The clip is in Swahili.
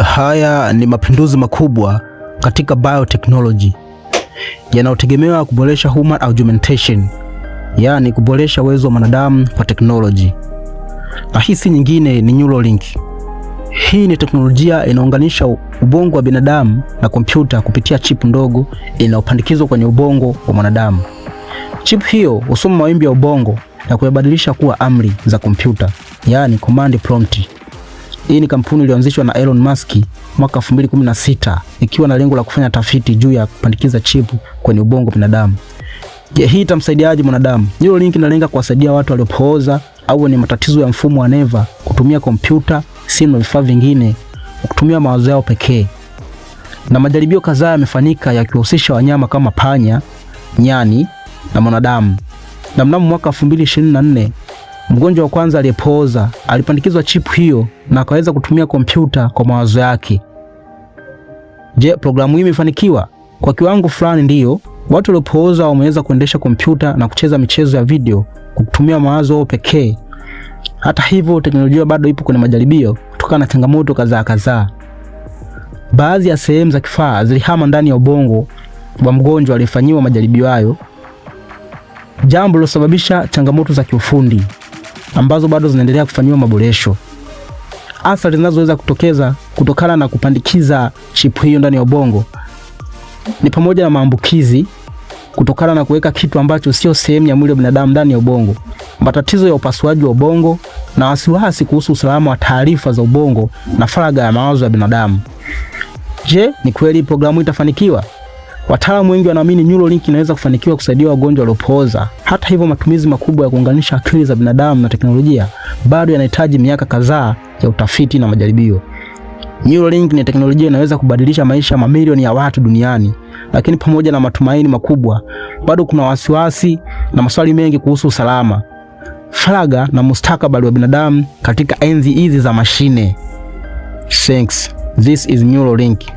Haya ni mapinduzi makubwa katika biotechnology yanayotegemewa kuboresha human augmentation, yaani kuboresha uwezo wa mwanadamu kwa teknoloji. Na hisi nyingine ni Neuralink. Hii ni teknolojia inaunganisha ubongo wa binadamu na kompyuta kupitia chip ndogo inayopandikizwa kwenye ubongo wa mwanadamu. Chip hiyo husoma mawimbi ya ubongo na kuyabadilisha kuwa amri za kompyuta, yaani command prompt. Hii ni kampuni iliyoanzishwa na Elon Musk mwaka 2016 ikiwa na lengo la kufanya tafiti juu ya kupandikiza chip kwenye ubongo wa binadamu. Je, hii itamsaidiaje mwanadamu? Neuralink inalenga kuwasaidia watu waliopooza au wenye matatizo ya mfumo wa neva kutumia kompyuta, simu na vifaa vingine kutumia mawazo yao pekee. Na majaribio kadhaa yamefanyika yakihusisha wanyama kama panya, nyani na mwanadamu. Na mnamo mwaka 2024 mgonjwa wa kwanza aliyepooza alipandikizwa chip hiyo na akaweza kutumia kompyuta kwa mawazo yake. Je, programu hii imefanikiwa? Kwa kiwango fulani ndiyo. Watu waliopooza wameweza kuendesha kompyuta na kucheza michezo ya video kwa kutumia mawazo yao pekee. Hata hivyo, teknolojia bado ipo kwenye majaribio kutokana na changamoto kadhaa. Baadhi ya sehemu za kifaa zilihama ndani ya ubongo wa mgonjwa aliyefanyiwa majaribio hayo, jambo lilosababisha changamoto za kiufundi ambazo bado zinaendelea kufanyiwa maboresho. Athari zinazoweza kutokeza kutokana na kupandikiza chip hiyo ndani ya ubongo ni pamoja na maambukizi kutokana na kuweka kitu ambacho sio sehemu ya mwili wa binadamu ndani ya ubongo, matatizo ya upasuaji wa ubongo na wasiwasi kuhusu usalama wa taarifa za ubongo na faragha ya mawazo ya binadamu. Je, ni kweli programu itafanikiwa? Wataalamu wengi wanaamini Neuralink inaweza kufanikiwa kusaidia wagonjwa waliopooza. Hata hivyo, matumizi makubwa ya kuunganisha akili za binadamu na teknolojia bado yanahitaji miaka kadhaa ya utafiti na majaribio. Neuralink ni teknolojia inaweza kubadilisha maisha ya mamilioni ya watu duniani, lakini pamoja na matumaini makubwa, bado kuna wasiwasi na maswali mengi kuhusu usalama, faragha na mustakabali wa binadamu katika enzi hizi za mashine. Thanks. This is Neuralink.